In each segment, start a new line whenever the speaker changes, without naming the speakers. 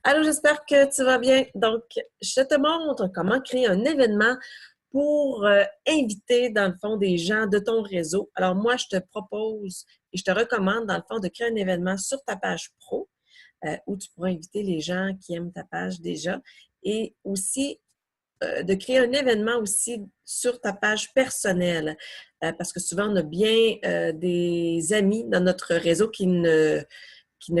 Allô, j'espère que tu vas bien. Donc, je te montre comment créer un événement pour inviter, dans le fond, des gens de ton réseau. Alors, moi, je te propose et je te recommande, dans le fond, de créer un événement sur ta page pro où tu pourras inviter les gens qui aiment ta page déjà et aussi de créer un événement aussi sur ta page personnelle. Parce que souvent, on a bien des amis dans notre réseau qui ne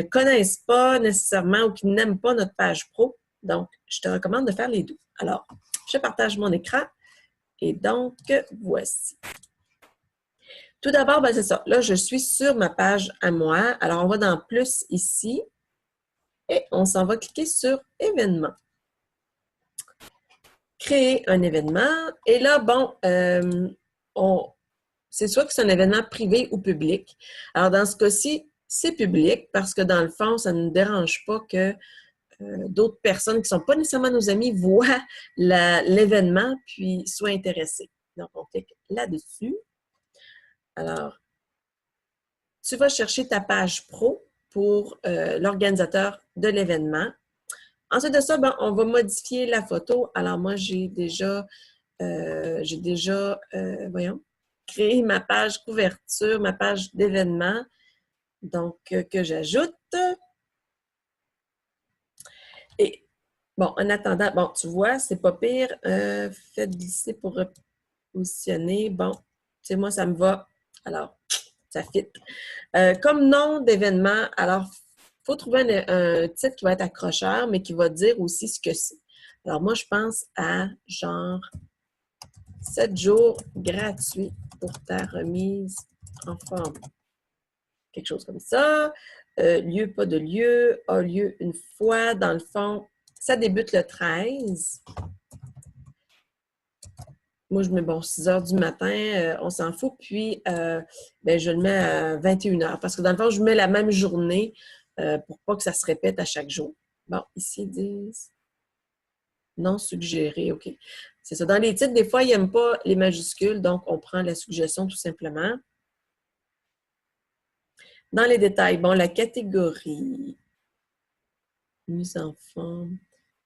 connaissent pas nécessairement ou qui n'aiment pas notre page pro. Donc, je te recommande de faire les deux. Alors, je partage mon écran et donc, voici. Tout d'abord, ben, c'est ça. Là, je suis sur ma page à moi. Alors, on va dans Plus ici et on s'en va cliquer sur Événements. Créer un événement. Et là, bon, c'est soit que c'est un événement privé ou public. Alors, dans ce cas-ci, c'est public parce que dans le fond, ça ne nous dérange pas que d'autres personnes qui ne sont pas nécessairement nos amis voient l'événement puis soient intéressés. Donc, on clique là-dessus. Alors, tu vas chercher ta page pro pour l'organisateur de l'événement. Ensuite de ça, ben, on va modifier la photo. Alors, moi, j'ai déjà voyons, créé ma page couverture, ma page d'événement, donc que j'ajoute. Et bon, en attendant, bon, tu vois, c'est pas pire. Faites glisser pour repositionner. Bon, tu sais, moi, ça me va. Alors, ça fit. Comme nom d'événement, alors, il faut trouver un titre qui va être accrocheur, mais qui va dire aussi ce que c'est. Alors, moi, je pense à genre 7 jours gratuits pour ta remise en forme. Quelque chose comme ça. Lieu, pas de lieu, a lieu une fois. Dans le fond, ça débute le 13. Moi, je mets, bon, 6 heures du matin, on s'en fout. Puis, ben, je le mets à 21 heures. Parce que dans le fond, je mets la même journée pour pas que ça se répète à chaque jour. Bon, ici, ils disent non suggéré. OK. C'est ça. Dans les titres, des fois, ils n'aiment pas les majuscules. Donc, on prend la suggestion tout simplement. Dans les détails, bon, la catégorie mise en forme.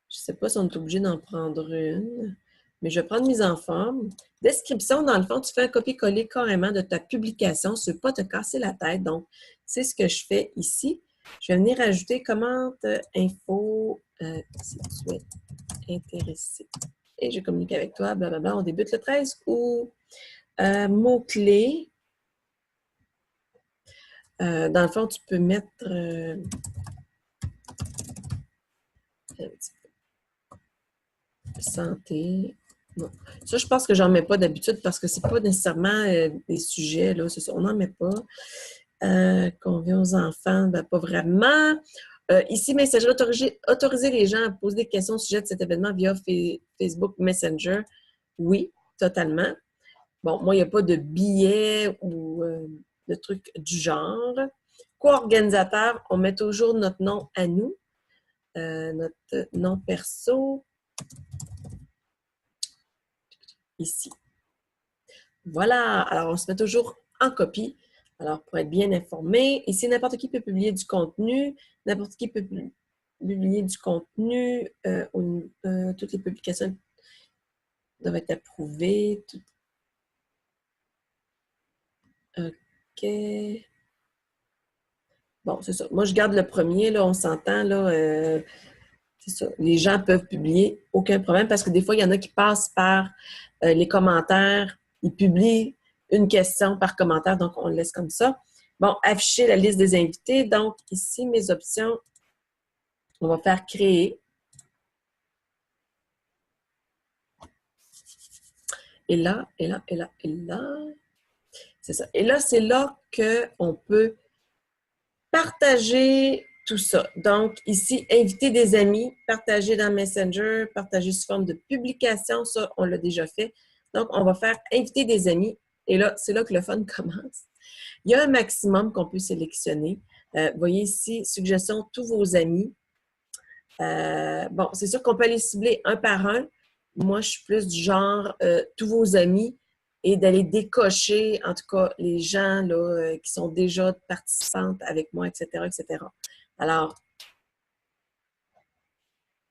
Je ne sais pas si on est obligé d'en prendre une, mais je vais prendre mise en forme. Description, dans le fond, tu fais un copier-coller carrément de ta publication. Tu ne veux pas te casser la tête. Donc, c'est ce que je fais ici. Je vais venir ajouter commente, info, si tu es intéressé. Et je communique avec toi, blablabla. On débute le 13 août. Mots-clés. Dans le fond, tu peux mettre santé. Non. Ça, je pense que j'en mets pas d'habitude parce que c'est pas nécessairement des sujets, là. On n'en met pas. Convient aux enfants, ben, pas vraiment. Ici, messagerie autoriser les gens à poser des questions au sujet de cet événement via Facebook Messenger. Oui, totalement. Bon, moi, il n'y a pas de billets ou de trucs du genre. Co-organisateur, on met toujours notre nom à nous, notre nom perso. Ici. Voilà. Alors, on se met toujours en copie. Alors, pour être bien informé, ici, n'importe qui peut publier du contenu. N'importe qui peut publier du contenu. Toutes les publications doivent être approuvées. OK. Bon, c'est ça. Moi, je garde le premier, là, on s'entend, là. C'est ça. Les gens peuvent publier, aucun problème, parce que des fois, il y en a qui passent par les commentaires. Ils publient une question par commentaire, donc on le laisse comme ça. Bon, afficher la liste des invités. Donc, ici, mes options, on va faire créer. Et là, et là, et là, et là. C'est ça. Et là, c'est là qu'on peut partager tout ça. Donc, ici, inviter des amis, partager dans Messenger, partager sous forme de publication. Ça, on l'a déjà fait. Donc, on va faire inviter des amis. Et là, c'est là que le fun commence. Il y a un maximum qu'on peut sélectionner. Vous voyez ici, suggestion, tous vos amis. Bon, c'est sûr qu'on peut les cibler un par un. Moi, je suis plus du genre tous vos amis et d'aller décocher, en tout cas, les gens là, qui sont déjà participantes avec moi, etc., etc. Alors,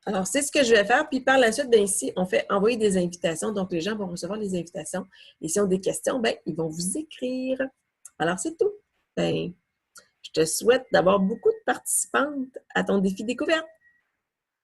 Alors, c'est ce que je vais faire. Puis par la suite, bien ici, on fait envoyer des invitations. Donc, les gens vont recevoir les invitations. Et s'ils ont des questions, bien, ils vont vous écrire. Alors, c'est tout. Bien, je te souhaite d'avoir beaucoup de participantes à ton défi découverte.